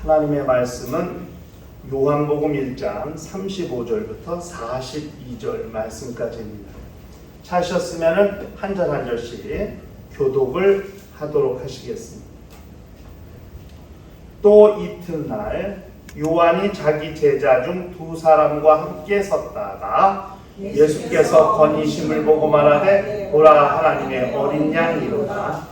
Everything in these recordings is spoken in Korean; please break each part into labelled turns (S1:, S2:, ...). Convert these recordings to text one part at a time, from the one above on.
S1: 하나님의 말씀은 요한복음 1장 35절부터 42절 말씀까지입니다. 찾으셨으면 한 절 한 절씩 교독을 하도록 하시겠습니다. 또 이튿날 요한이 자기 제자 중 두 사람과 함께 섰다가 예수께서 건의심을 보고 말하되 보라 하나님의 어린 양이로다.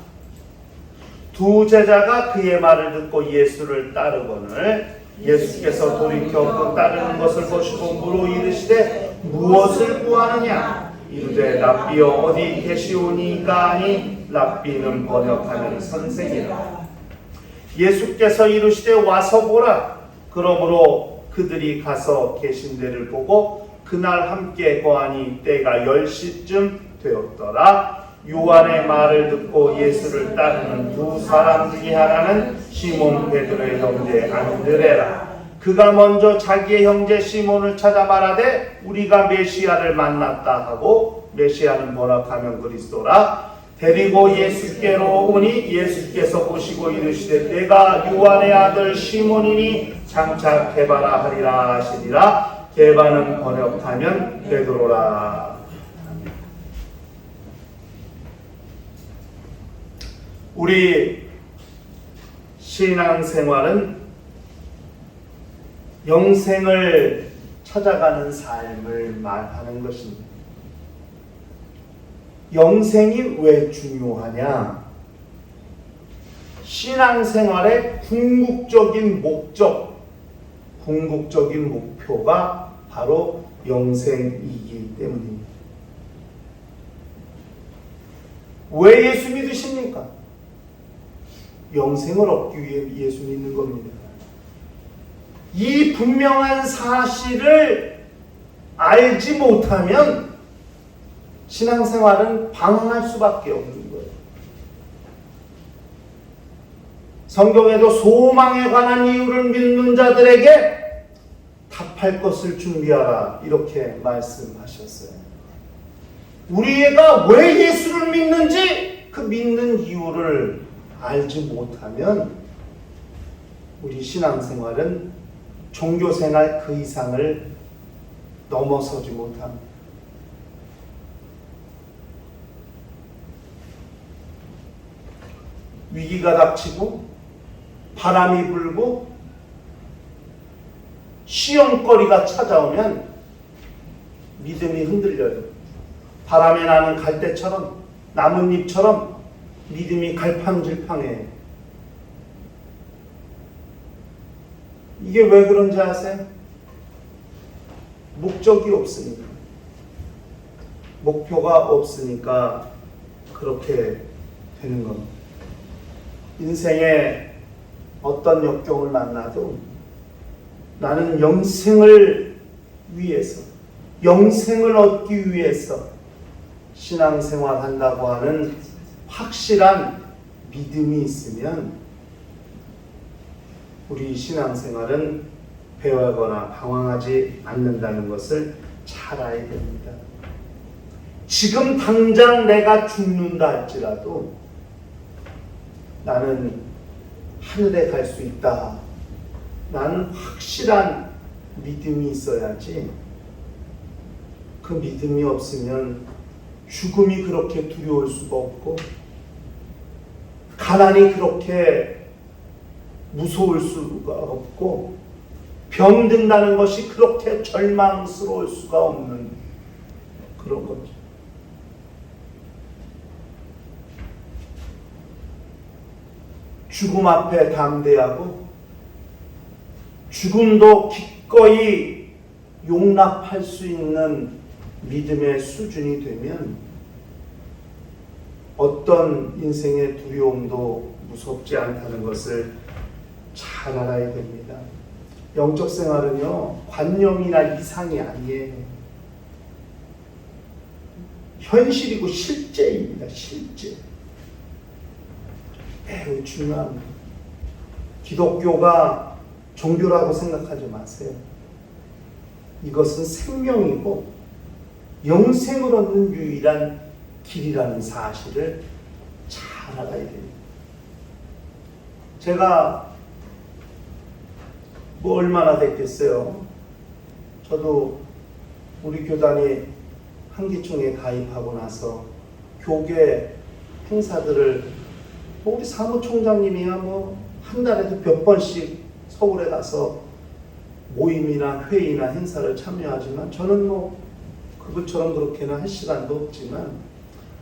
S1: 두 제자가 그의 말을 듣고 예수를 따르거늘 예수께서 돌이켜 그 따르는 것을 보시고 물어 이르시되 무엇을 구하느냐? 이르되 랍비여 어디 계시오니까 하니 랍비는 번역하면 선생이라. 예수께서 이르시되 와서 보라. 그러므로 그들이 가서 계신 데를 보고 그날 함께 거하니 때가 10시쯤 되었더라. 요한의 말을 듣고 예수를 따르는 두 사람 중에 하나는 시몬 베드로의 형제 안드레라. 그가 먼저 자기의 형제 시몬을 찾아 말하되 우리가 메시아를 만났다 하고 메시아는 번역하면 그리스도라. 데리고 예수께로 오니 예수께서 보시고 이르시되 내가 요한의 아들 시몬이니 장차 게바라 하리라 하시니라. 게바는 번역하면 베드로라. 우리 신앙생활은 영생을 찾아가는 삶을 말하는 것입니다. 영생이 왜 중요하냐? 신앙생활의 궁극적인 목적, 궁극적인 목표가 바로 영생이기 때문입니다. 왜 예수 믿으십니까? 영생을 얻기 위해 예수 믿는 겁니다. 이 분명한 사실을 알지 못하면 신앙생활은 방황할 수밖에 없는 거예요. 성경에도 소망에 관한 이유를 믿는 자들에게 답할 것을 준비하라 이렇게 말씀하셨어요. 우리가 왜 예수를 믿는지 그 믿는 이유를 알지 못하면 우리 신앙생활은 종교생활 그 이상을 넘어서지 못합니다. 위기가 닥치고 바람이 불고 시험거리가 찾아오면 믿음이 흔들려요. 바람에 나는 갈대처럼 나뭇잎처럼 믿음이 갈팡질팡해. 이게 왜 그런지 아세요? 목적이 없으니까. 목표가 없으니까 그렇게 되는 겁니다. 인생에 어떤 역경을 만나도 나는 영생을 위해서, 영생을 얻기 위해서 신앙생활 한다고 하는 확실한 믿음이 있으면 우리 신앙생활은 배회하거나 방황하지 않는다는 것을 잘 알아야 됩니다. 지금 당장 내가 죽는다 할지라도 나는 하늘에 갈 수 있다. 나는 확실한 믿음이 있어야지. 그 믿음이 없으면 죽음이 그렇게 두려울 수가 없고 가난이 그렇게 무서울 수가 없고 병든다는 것이 그렇게 절망스러울 수가 없는 그런 거죠. 죽음 앞에 담대하고 죽음도 기꺼이 용납할 수 있는 믿음의 수준이 되면 어떤 인생의 두려움도 무섭지 않다는 것을 잘 알아야 됩니다. 영적 생활은요, 관념이나 이상이 아니에요. 현실이고 실제입니다. 실제. 매우 중요합니다. 기독교가 종교라고 생각하지 마세요. 이것은 생명이고 영생을 얻는 유일한 길이라는 사실을 잘 알아야 됩니다. 제가 뭐 얼마나 됐겠어요. 저도 우리 교단이 한기총에 가입하고 나서 교계 행사들을 우리 사무총장님이야 뭐 한 달에도 몇 번씩 서울에 가서 모임이나 회의나 행사를 참여하지만 저는 뭐 그분처럼 그렇게는 할 시간도 없지만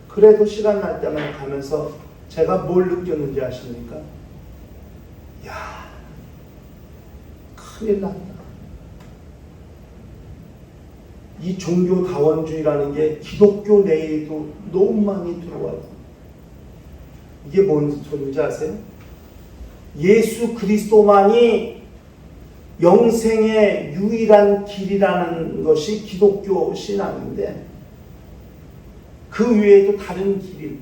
S1: 그래도 시간 날 때만 가면서 제가 뭘 느꼈는지 아십니까? 야, 큰일 났다. 이 종교다원주의라는 게 기독교 내에도 너무 많이 들어와요. 이게 뭔 소리인지 아세요? 예수 그리스도만이 영생의 유일한 길이라는 것이 기독교 신앙인데 그 외에도 다른 길이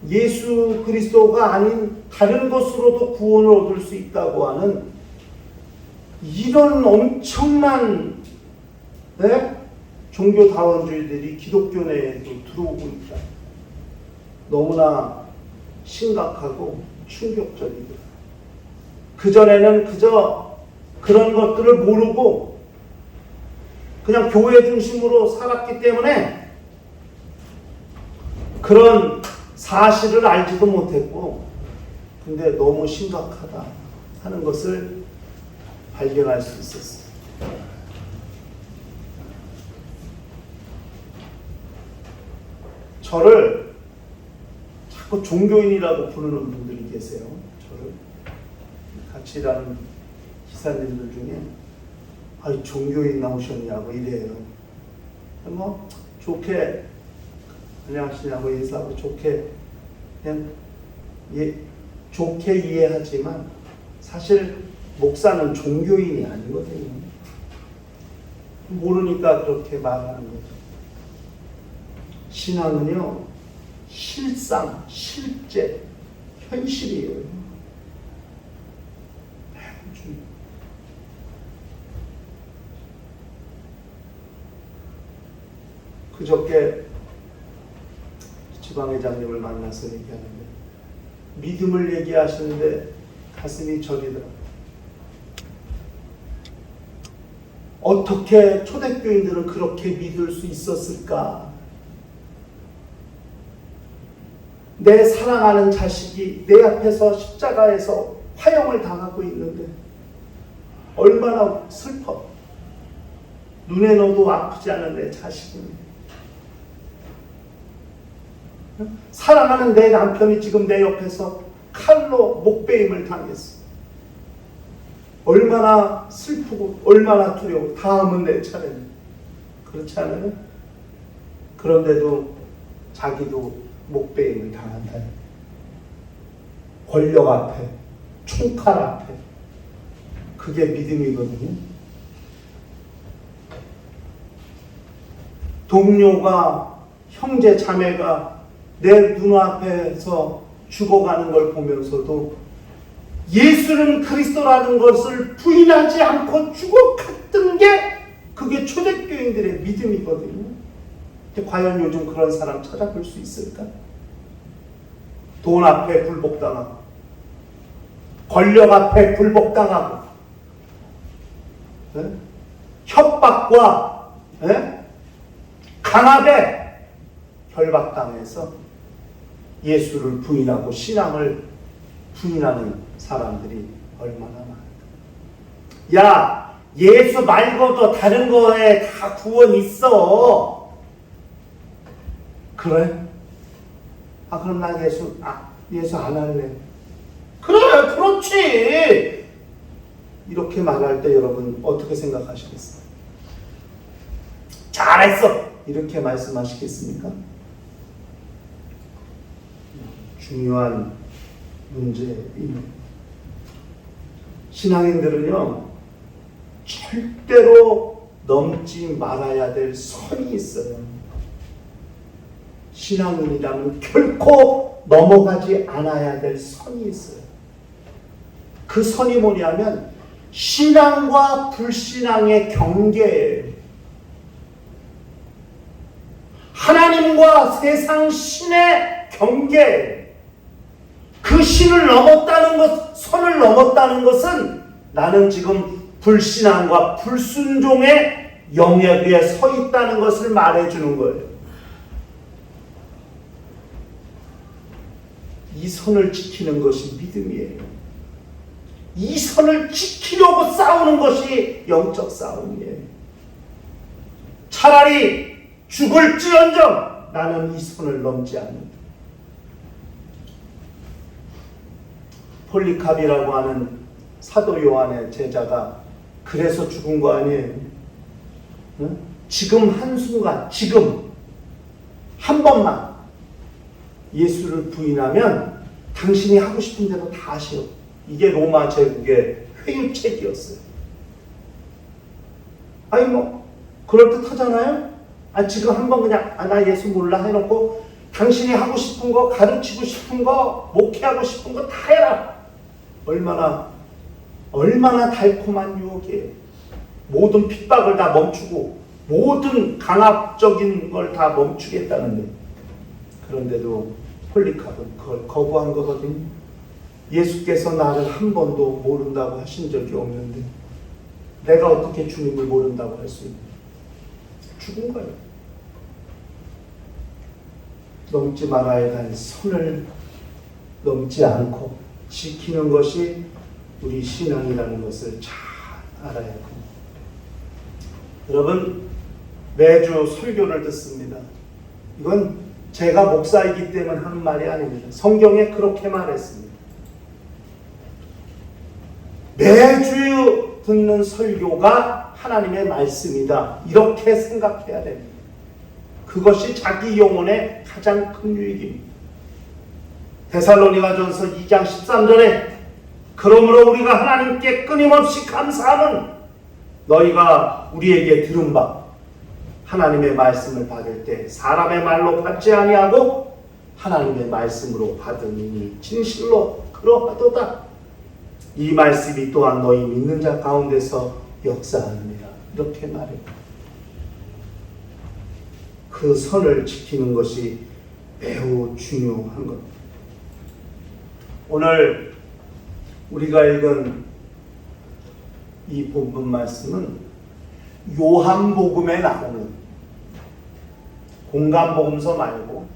S1: 예수 그리스도가 아닌 다른 것으로도 구원을 얻을 수 있다고 하는 이런 엄청난 종교다원주의들이 기독교 내에도 들어오고 있다. 너무나 심각하고 충격적이다. 그전에는 그저 그런 것들을 모르고 그냥 교회 중심으로 살았기 때문에 그런 사실을 알지도 못했고 근데 너무 심각하다 하는 것을 발견할 수 있었어요. 저를 자꾸 종교인이라고 부르는 분들이 계세요. 저를 같이 일하는 기사님들 중에 아이 종교인 나오셨냐고 이래요. 뭐 좋게 안녕하시냐고 인사하고 좋게 그냥 좋게 이해하지만 사실 목사는 종교인이 아니거든요. 모르니까 그렇게 말하는 거죠. 신앙은요 실상, 실제, 현실이에요. 그저께 지방회장님을 만나서 얘기하는데 믿음을 얘기하시는데 가슴이 저리더라고요. 어떻게 초대교인들은 그렇게 믿을 수 있었을까? 내 사랑하는 자식이 내 앞에서 십자가에서 화형을 당하고 있는데 얼마나 슬퍼. 눈에 넣어도 아프지 않은 내 자식입니다. 사랑하는 내 남편이 지금 내 옆에서 칼로 목베임을 당했어. 얼마나 슬프고 얼마나 두려워. 다음은 내 차례네. 그렇지 않아요? 그런데도 자기도 목베임을 당한다. 권력 앞에, 총칼 앞에. 그게 믿음이거든요. 동료가, 형제, 자매가 내 눈앞에서 죽어가는 걸 보면서도 예수는 그리스도라는 것을 부인하지 않고 죽어갔던 게 그게 초대교인들의 믿음이거든요. 과연 요즘 그런 사람 찾아볼 수 있을까? 돈 앞에 굴복당하고 권력 앞에 굴복당하고 협박과 강압에 결박당해서 예수를 부인하고 신앙을 부인하는 사람들이 얼마나 많을까? 야, 예수 말고도 다른 거에 다 구원 있어. 그래? 그럼 나 예수 안 할래. 그래, 그렇지. 이렇게 말할 때 여러분 어떻게 생각하시겠어요? 잘했어. 이렇게 말씀하시겠습니까? 중요한 문제입니다. 신앙인들은요, 절대로 넘지 말아야 될 선이 있어요. 신앙인이라면 결코 넘어가지 않아야 될 선이 있어요. 그 선이 뭐냐면 신앙과 불신앙의 경계예요. 하나님과 세상 신의 경계. 그 신을 넘었다는 것, 선을 넘었다는 것은 나는 지금 불신앙과 불순종의 영역에 서 있다는 것을 말해주는 거예요. 이 선을 지키는 것이 믿음이에요. 이 선을 지키려고 싸우는 것이 영적 싸움이에요. 차라리 죽을지언정 나는 이 선을 넘지 않는다. 폴리캅이라고 하는 사도 요한의 제자가 그래서 죽은 거 아니에요? 응? 지금 한순간, 지금 한 번만 예수를 부인하면 당신이 하고 싶은 대로 다 하시오. 이게 로마 제국의 회유책이었어요. 아니 뭐 그럴듯하잖아요? 지금 한번 그냥 나 예수 몰라 해놓고 당신이 하고 싶은 거, 가르치고 싶은 거, 목회하고 싶은 거 다 해라. 얼마나 달콤한 유혹이에요. 모든 핍박을 다 멈추고 모든 강압적인 걸 다 멈추겠다는데, 그런데도 폴리캅은 그걸 거부한 거거든요. 예수께서 나를 한 번도 모른다고 하신 적이 없는데 내가 어떻게 주님을 모른다고 할 수 있냐. 죽은 거예요. 넘지 말아야 할 선을 넘지 않고 지키는 것이 우리 신앙이라는 것을 잘 알아야 합니다. 여러분, 매주 설교를 듣습니다. 이건 제가 목사이기 때문에 하는 말이 아닙니다. 성경에 그렇게 말했습니다. 매주 듣는 설교가 하나님의 말씀이다. 이렇게 생각해야 됩니다. 그것이 자기 영혼의 가장 큰 유익입니다. 데살로니가전서 2장 13절에 그러므로 우리가 하나님께 끊임없이 감사하는 너희가 우리에게 들은 바 하나님의 말씀을 받을 때 사람의 말로 받지 아니하고 하나님의 말씀으로 받으니 진실로 그러하도다. 이 말씀이 또한 너희 믿는 자 가운데서 역사하느니라. 이렇게 말해요. 그 선을 지키는 것이 매우 중요한 겁니다. 오늘 우리가 읽은 이 본문 말씀은 요한복음에 나오는, 공간복음서 말고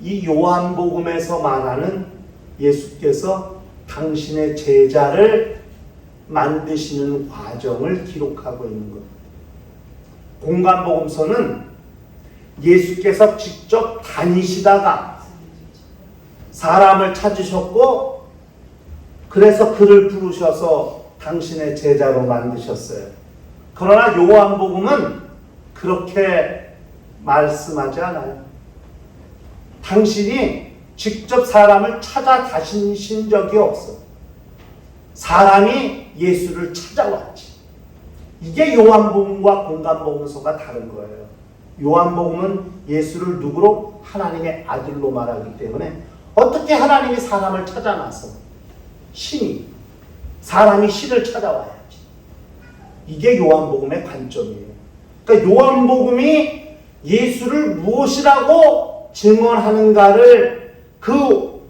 S1: 이 요한복음에서 말하는 예수께서 당신의 제자를 만드시는 과정을 기록하고 있는 것. 공간복음서는 예수께서 직접 다니시다가 사람을 찾으셨고 그래서 그를 부르셔서 당신의 제자로 만드셨어요. 그러나 요한복음은 그렇게 말씀하지 않아요. 당신이 직접 사람을 찾아 다니신 적이 없어. 사람이 예수를 찾아왔지. 이게 요한복음과 공간복음서가 다른 거예요. 요한복음은 예수를 누구로? 하나님의 아들로 말하기 때문에 어떻게 하나님이 사람을 찾아 나서 신이, 사람이 신을 찾아와야지. 이게 요한복음의 관점이에요. 그러니까 요한복음이 예수를 무엇이라고 증언하는가를 그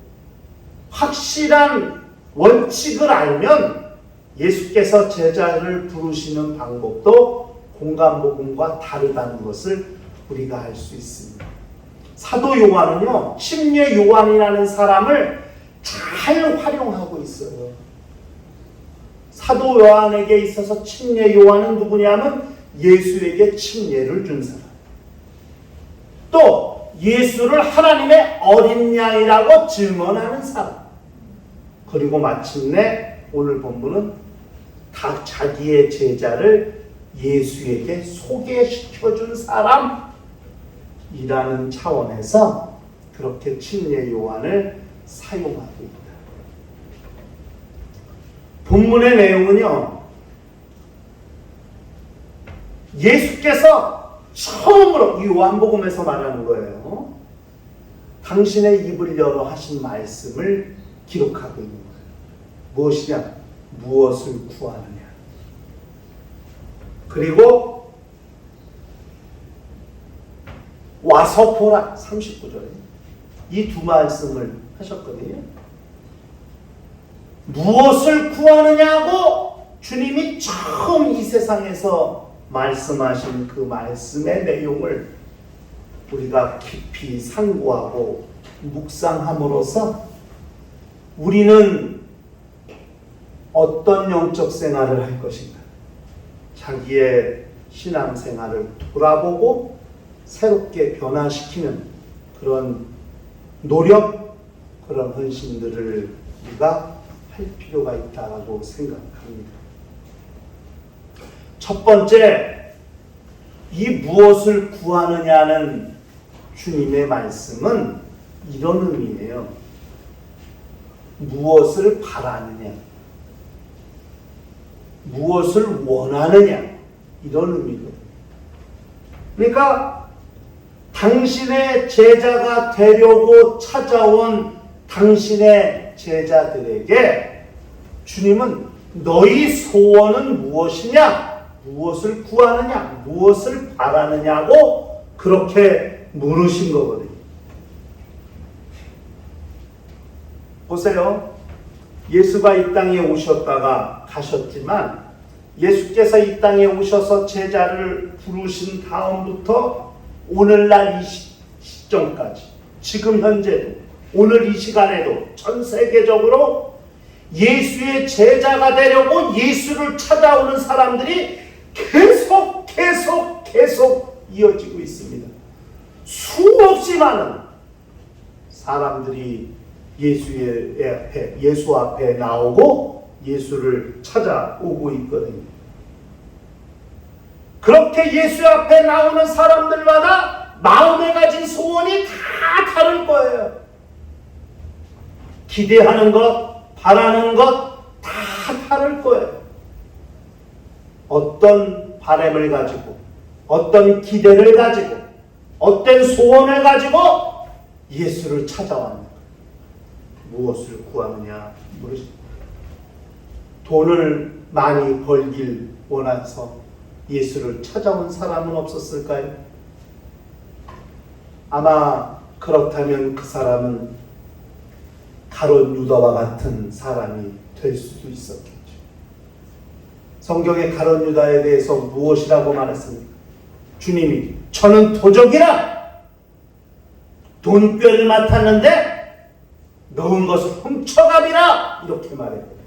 S1: 확실한 원칙을 알면 예수께서 제자를 부르시는 방법도 공간복음과 다르다는 것을 우리가 알 수 있습니다. 사도 요한은요, 침례 요한이라는 사람을 잘 활용하고 있어요. 사도 요한에게 있어서 침례 요한은 누구냐면 예수에게 침례를 준 사람. 또 예수를 하나님의 어린 양이라고 증언하는 사람. 그리고 마침내 오늘 본문은 다 자기의 제자를 예수에게 소개시켜준 사람이라는 차원에서 그렇게 침례 요한을 사용하고 있다. 본문의 내용은요, 예수께서 처음으로 이 요한복음에서 말하는 거예요. 당신의 입을 열어 하신 말씀을 기록하고 있는 거예요. 무엇이냐? 무엇을 구하느냐. 그리고 와서 보라 39절에 이 두 말씀을 하셨거든요. 무엇을 구하느냐고 주님이 처음 이 세상에서 말씀하신 그 말씀의 내용을 우리가 깊이 상고하고 묵상함으로써 우리는 어떤 영적 생활을 할 것인가, 자기의 신앙생활을 돌아보고 새롭게 변화시키는 그런 노력, 그런 헌신들을 우리가 할 필요가 있다고 생각합니다. 첫 번째, 이 무엇을 구하느냐는 주님의 말씀은 이런 의미예요. 무엇을 바라느냐, 무엇을 원하느냐, 이런 의미거든요. 그러니까 당신의 제자가 되려고 찾아온 당신의 제자들에게 주님은 너희 소원은 무엇이냐, 무엇을 구하느냐, 무엇을 바라느냐고 그렇게 물으신 거거든요. 보세요. 예수가 이 땅에 오셨다가 가셨지만 예수께서 이 땅에 오셔서 제자를 부르신 다음부터 오늘날 이 시점까지, 지금 현재도, 오늘 이 시간에도 전 세계적으로 예수의 제자가 되려고 예수를 찾아오는 사람들이 계속 이어지고 있습니다. 수없이 많은 사람들이 예수 앞에 나오고 예수를 찾아오고 있거든요. 그렇게 예수 앞에 나오는 사람들마다 마음에 가진 소원이 다 다를 거예요. 기대하는 것, 바라는 것 다 다를 거예요. 어떤 바람을 가지고, 어떤 기대를 가지고, 어떤 소원을 가지고 예수를 찾아왔는가, 무엇을 구하느냐 물으십니다. 돈을 많이 벌길 원해서 예수를 찾아온 사람은 없었을까요? 아마 그렇다면 그 사람은 가룟 유다와 같은 사람이 될 수도 있었겠죠. 성경의 가룟 유다에 대해서 무엇이라고 말했습니까? 주님이 저는 도적이라 돈꾀를 맡았는데 넣은 것을 훔쳐가비라 이렇게 말했거든요.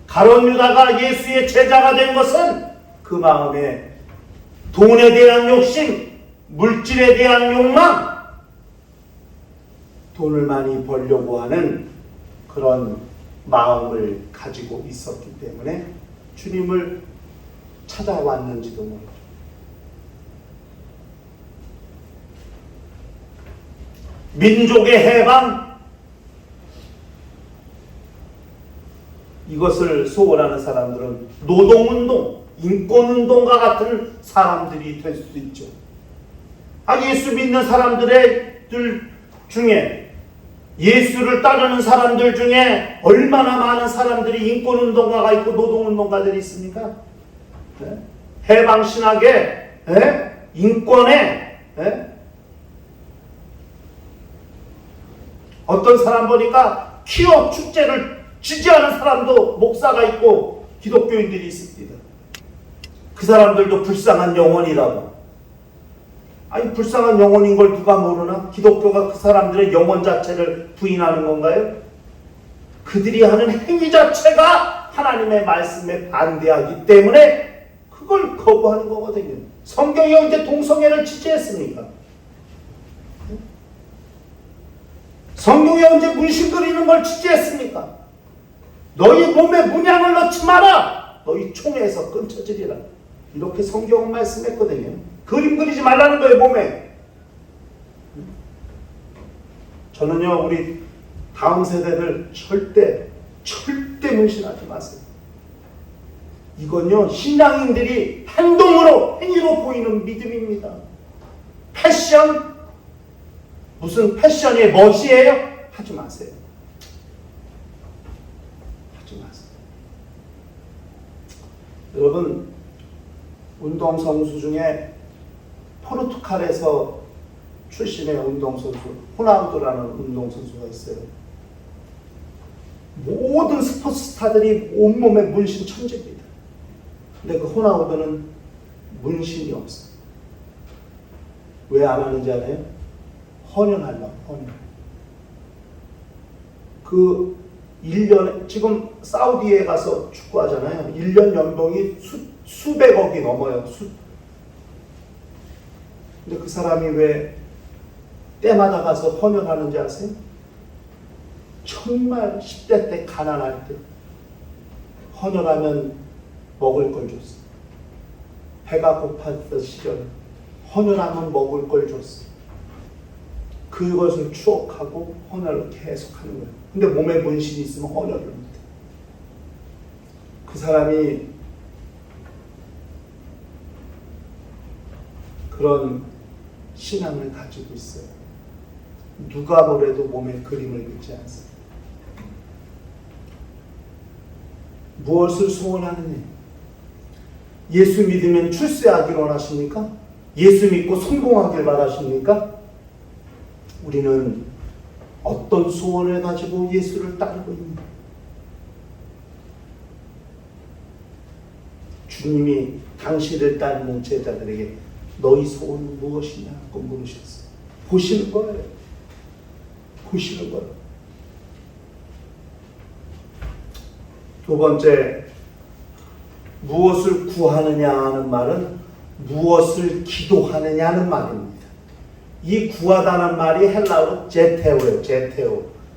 S1: 가룟 유다가 예수의 제자가 된 것은 그 마음에 돈에 대한 욕심, 물질에 대한 욕망, 돈을 많이 벌려고 하는 그런 마음을 가지고 있었기 때문에 주님을 찾아왔는지도 모르죠. 민족의 해방, 이것을 소원하는 사람들은 노동운동, 인권운동과 같은 사람들이 될 수도 있죠. 예수 믿는 사람들 중에, 예수를 따르는 사람들 중에 얼마나 많은 사람들이 인권운동가가 있고 노동운동가들이 있습니까? 네? 해방신학에, 네? 인권에, 네? 어떤 사람 보니까 키업 축제를 지지하는 사람도 목사가 있고 기독교인들이 있습니다. 그 사람들도 불쌍한 영혼이라고. 불쌍한 영혼인 걸 누가 모르나? 기독교가 그 사람들의 영혼 자체를 부인하는 건가요? 그들이 하는 행위 자체가 하나님의 말씀에 반대하기 때문에 그걸 거부하는 거거든요. 성경이 언제 동성애를 지지했습니까? 성경이 언제 문신 그리는 걸 지지했습니까? 너희 몸에 문양을 넣지 마라! 너희 총에서 끊쳐지리라. 이렇게 성경은 말씀했거든요. 그림 그리지 말라는 거예요, 몸에. 저는요, 우리 다음 세대를 절대 문신하지 마세요. 이건요, 신앙인들이 행동으로, 행위로 보이는 믿음입니다. 패션? 무슨 패션의 멋이에요? 하지 마세요. 하지 마세요. 여러분, 운동선수 중에 포르투갈에서 출신의 운동선수, 호나우두라는 운동선수가 있어요. 모든 스포츠 스타들이 온몸에 문신 천재입니다. 근데 그 호나우두는 문신이 없어요. 왜 안 하는지 알아요? 헌혈하려고, 헌혈. 그 1년에, 지금 사우디에 가서 축구하잖아요. 1년 연봉이 수백억이 넘어요. 근데 그 사람이 왜 때마다 가서 헌혈하는지 아세요? 정말 10대 때 가난할 때 헌혈하면 먹을 걸 줬어. 배가 고팠던 시절에 헌혈하면 먹을 걸 줬어. 그것을 추억하고 헌혈을 계속 하는 거예요. 근데 몸에 문신이 있으면 헌혈을 못해. 그 사람이 그런 신앙을 가지고 있어요. 누가 뭐래도 몸에 그림을 그리지 않습니다. 무엇을 소원하느냐? 예수 믿으면 출세하기를 원하십니까? 예수 믿고 성공하길 바라십니까? 우리는 어떤 소원을 가지고 예수를 따르고 있는가? 주님이 당신을 따르는 제자들에게 너희 소원은 무엇이냐고 물으셨어요. 보시는 거예요. 보시는 거예요. 두 번째, 무엇을 구하느냐 하는 말은 무엇을 기도하느냐는 말입니다. 이 구하다는 말이 헬라어로 제테오예요.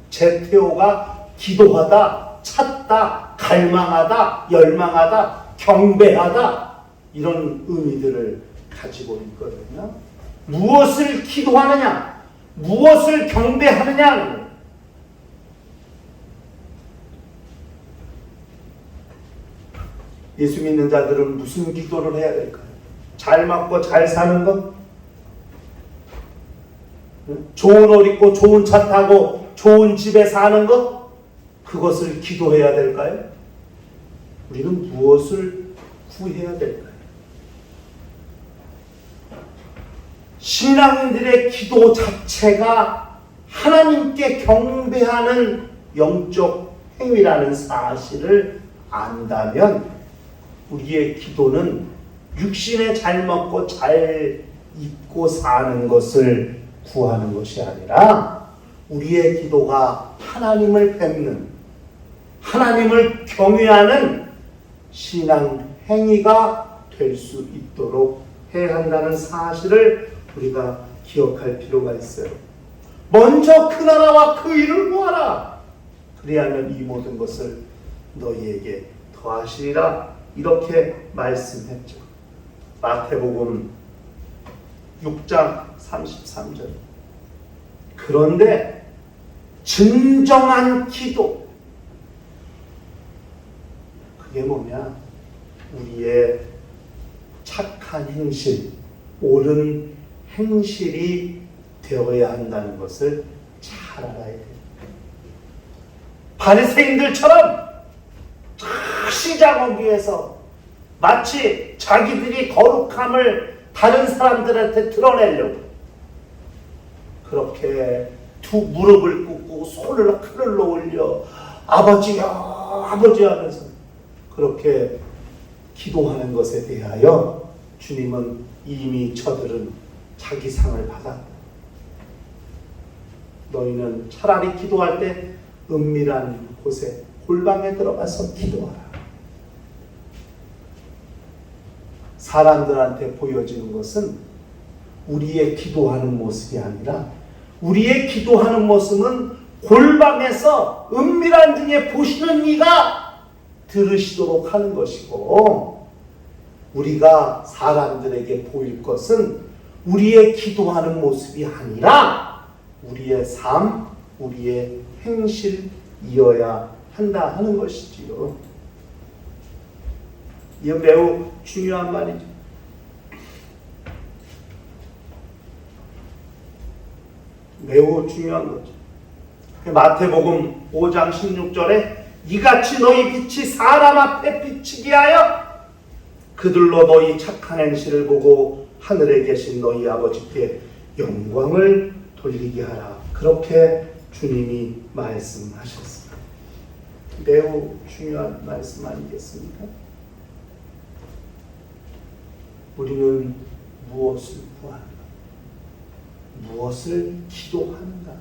S1: 제테오가 기도하다, 찾다, 갈망하다, 열망하다, 경배하다, 이런 의미들을 가지고 있거든요. 무엇을 기도하느냐, 무엇을 경배하느냐. 예수 믿는 자들은 무슨 기도를 해야 될까요? 잘 먹고 잘 사는 것? 좋은 옷 입고 좋은 차 타고 좋은 집에 사는 것? 그것을 기도해야 될까요? 우리는 무엇을 구해야 될까요? 신앙인들의 기도 자체가 하나님께 경배하는 영적 행위라는 사실을 안다면 우리의 기도는 육신에 잘 먹고 잘 입고 사는 것을 구하는 것이 아니라 우리의 기도가 하나님을 뵙는, 하나님을 경외하는 신앙 행위가 될 수 있도록 해야 한다는 사실을 우리가 기억할 필요가 있어요. 먼저 그 나라와 그 일을 구하라. 그리하면 이 모든 것을 너희에게 더하시리라. 이렇게 말씀했죠. 마태복음 6장 33절. 그런데 진정한 기도, 그게 뭐냐? 우리의 착한 행실, 옳은 행실이 되어야 한다는 것을 잘 알아야 돼요. 바리새인들처럼 시장하기 위해서 마치 자기들이 거룩함을 다른 사람들한테 드러내려고 그렇게 두 무릎을 꿇고 손을 하늘로 올려 아버지야 아버지 하면서 그렇게 기도하는 것에 대하여 주님은 이미 저들은 자기 상을 받았다. 너희는 차라리 기도할 때 은밀한 곳에 골방에 들어가서 기도하라. 사람들한테 보여지는 것은 우리의 기도하는 모습이 아니라 우리의 기도하는 모습은 골방에서 은밀한 중에 보시는 이가 들으시도록 하는 것이고, 우리가 사람들에게 보일 것은 우리의 기도하는 모습이 아니라 우리의 삶, 우리의 행실이어야 한다 하는 것이지요. 이거 매우 중요한 말이죠. 매우 중요한 거죠. 마태복음 5장 16절에 이같이 너희 빛이 사람 앞에 비치게 하여 그들로 너희 착한 행실을 보고 하늘에 계신 너희 아버지께 영광을 돌리게 하라. 그렇게 주님이 말씀하셨습니다. 매우 중요한 말씀 아니겠습니까? 우리는 무엇을 구하는가? 무엇을 기도하는가?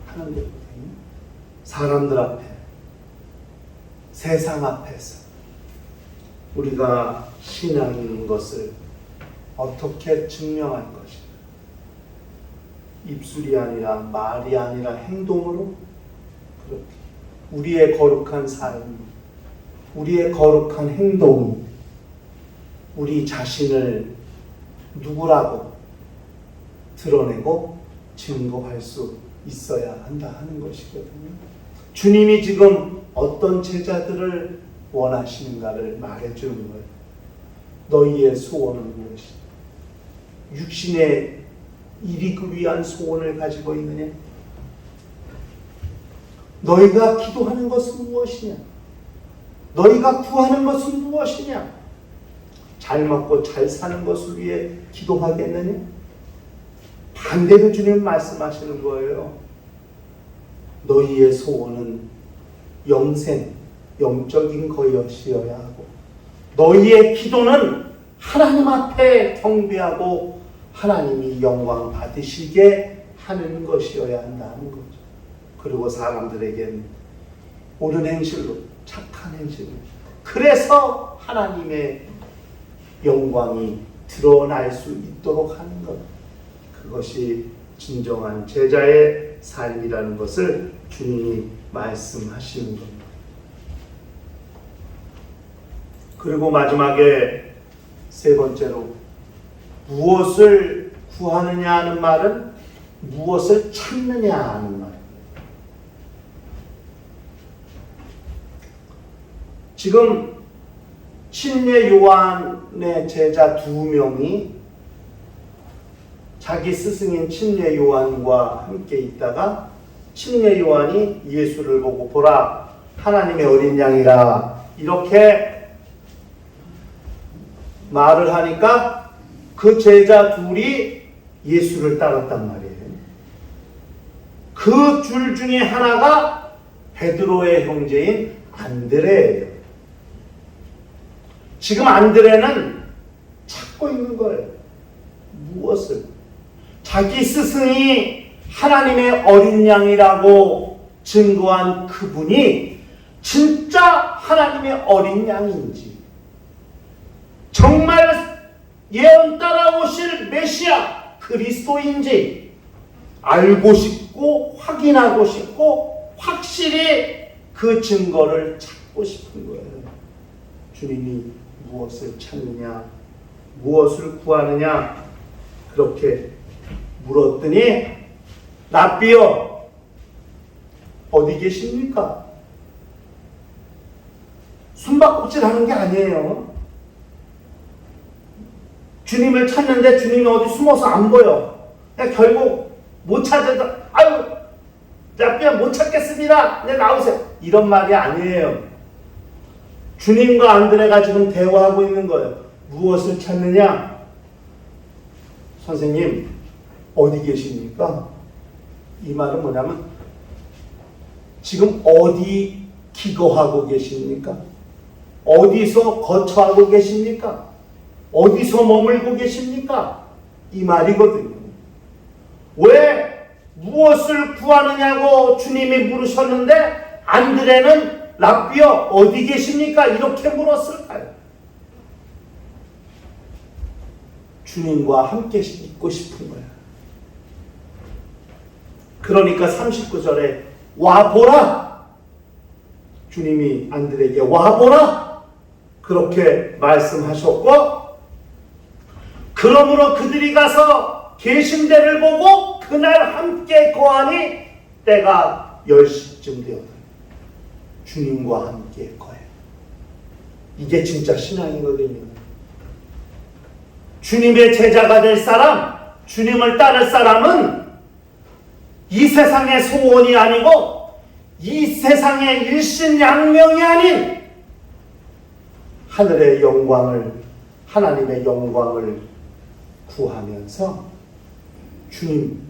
S1: 하는 거거든요. 사람들 앞에, 세상 앞에서 우리가 신앙인 것을 어떻게 증명할 것인가? 입술이 아니라 말이 아니라 행동으로 그렇게 우리의 거룩한 삶, 우리의 거룩한 행동이 우리 자신을 누구라고 드러내고 증거할 수 있어야 한다 하는 것이거든요. 주님이 지금 어떤 제자들을 원하시는가를 말해주는 거예요. 너희의 소원은 무엇이냐? 육신의 이익을 위한 소원을 가지고 있느냐? 너희가 기도하는 것은 무엇이냐? 너희가 구하는 것은 무엇이냐? 잘 먹고 잘 사는 것을 위해 기도하겠느냐? 반대로 주님 말씀하시는 거예요. 너희의 소원은 영생, 영적인 것이어야 하고 너희의 기도는 하나님 앞에 경배하고 하나님이 영광 받으시게 하는 것이어야 한다는 거죠. 그리고 사람들에겐 옳은 행실로, 착한 행실로, 그래서 하나님의 영광이 드러날 수 있도록 하는 것, 그것이 진정한 제자의 삶이라는 것을 주님이 말씀하시는 겁니다. 그리고 마지막에 세 번째로 무엇을 구하느냐 하는 말은 무엇을 찾느냐 하는 말. 지금 침례 요한의 제자 2명이 자기 스승인 침례 요한과 함께 있다가 침례 요한이 예수를 보고 보라 하나님의 어린 양이라 이렇게 말을 하니까 그 제자 둘이 예수를 따랐단 말이에요. 그 줄 중에 하나가 베드로의 형제인 안드레예요. 지금 안드레는 찾고 있는 거예요. 무엇을? 자기 스승이 하나님의 어린 양이라고 증거한 그분이 진짜 하나님의 어린 양인지, 정말 예언 따라오실 메시아 그리스도인지 알고 싶고 확인하고 싶고 확실히 그 증거를 찾고 싶은 거예요. 주님이 무엇을 찾느냐, 무엇을 구하느냐 그렇게 물었더니 랍비여 어디 계십니까? 숨바꼭질 하는 게 아니에요. 주님을 찾는데 주님이 어디 숨어서 안 보여. 결국 못 찾아도 아유 랍비야 못 찾겠습니다. 네 나오세요. 이런 말이 아니에요. 주님과 안드레가 지금 대화하고 있는 거예요. 무엇을 찾느냐? 선생님 어디 계십니까? 이 말은 뭐냐면 지금 어디 기거하고 계십니까? 어디서 거처하고 계십니까? 어디서 머물고 계십니까? 이 말이거든요. 왜 무엇을 구하느냐고 주님이 물으셨는데 안드레는 랍비여 어디 계십니까? 이렇게 물었을까요? 주님과 함께 있고 싶은 거야. 그러니까 39절에 와보라! 주님이 안드레에게 와보라! 그렇게 말씀하셨고 그러므로 그들이 가서 계신 데를 보고 그날 함께 거하니 때가 10시쯤 되었다. 주님과 함께 거해. 이게 진짜 신앙이거든요. 주님의 제자가 될 사람, 주님을 따를 사람은 이 세상의 소원이 아니고 이 세상의 일신양명이 아닌 하늘의 영광을, 하나님의 영광을 구하면서 주님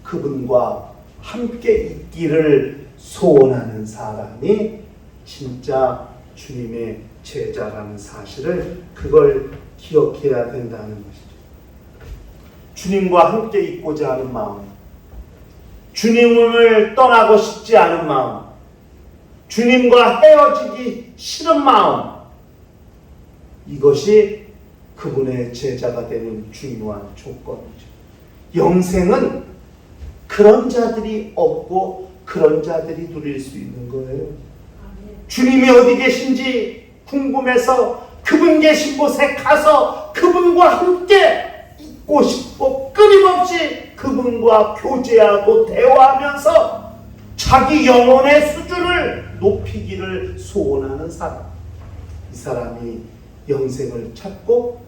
S1: 그분과 함께 있기를 소원하는 사람이 진짜 주님의 제자라는 사실을 그걸 기억해야 된다는 것이죠. 주님과 함께 있고자 하는 마음, 주님을 떠나고 싶지 않은 마음, 주님과 헤어지기 싫은 마음, 이것이 그분의 제자가 되는 중요한 조건이죠. 영생은 그런 자들이 없고 그런 자들이 누릴 수 있는 거예요. 주님이 어디 계신지 궁금해서 그분 계신 곳에 가서 그분과 함께 있고 싶고 끊임없이 그분과 교제하고 대화하면서 자기 영혼의 수준을 높이기를 소원하는 사람, 이 사람이 영생을 찾고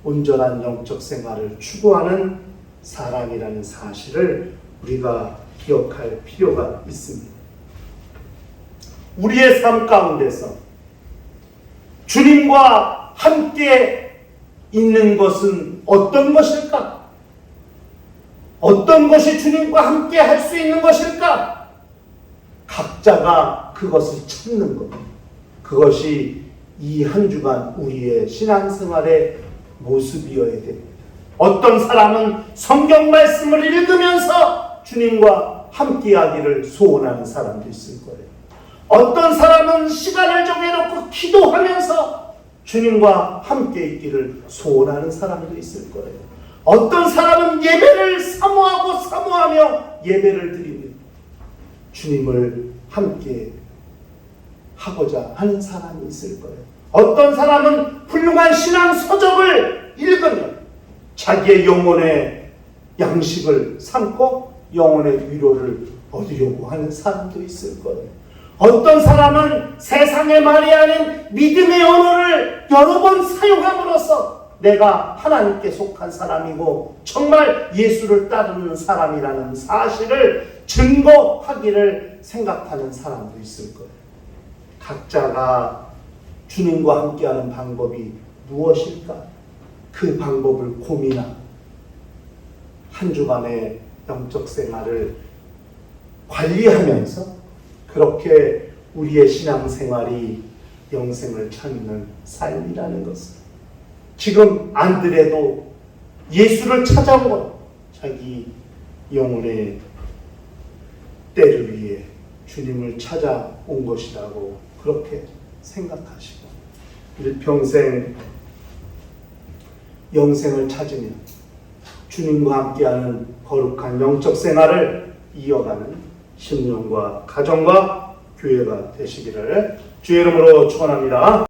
S1: 온전한 영적 생활을 추구하는 사람이라는 사실을 우리가 기억할 필요가 있습니다. 우리의 삶 가운데서 주님과 함께 있는 것은 어떤 것일까? 어떤 것이 주님과 함께 할 수 있는 것일까? 각자가 그것을 찾는 것. 그것이 이 한 주간 우리의 신앙생활의 모습이어야 됩니다. 어떤 사람은 성경 말씀을 읽으면서 주님과 함께하기를 소원하는 사람도 있을 거예요. 어떤 사람은 시간을 정해놓고 기도하면서 주님과 함께 있기를 소원하는 사람도 있을 거예요. 어떤 사람은 예배를 사모하며 예배를 드리며 주님을 함께 하고자 하는 사람이 있을 거예요. 어떤 사람은 훌륭한 신앙 서적을 읽으며 자기의 영혼의 양식을 삼고 영혼의 위로를 얻으려고 하는 사람도 있을 거예요. 어떤 사람은 세상의 말이 아닌 믿음의 언어를 여러 번 사용함으로써 내가 하나님께 속한 사람이고 정말 예수를 따르는 사람이라는 사실을 증거하기를 생각하는 사람도 있을 거예요. 각자가 주님과 함께하는 방법이 무엇일까? 그 방법을 고민하고 한 주간의 영적 생활을 관리하면서 그렇게 우리의 신앙생활이 영생을 찾는 삶이라는 것을 지금 안드레도 예수를 찾아온 것, 자기 영혼의 때를 위해 주님을 찾아온 것이라고 그렇게 생각하시고 일평생 영생을 찾으며 주님과 함께하는 거룩한 영적 생활을 이어가는 신령과 가정과 교회가 되시기를 주의 이름으로 축원합니다.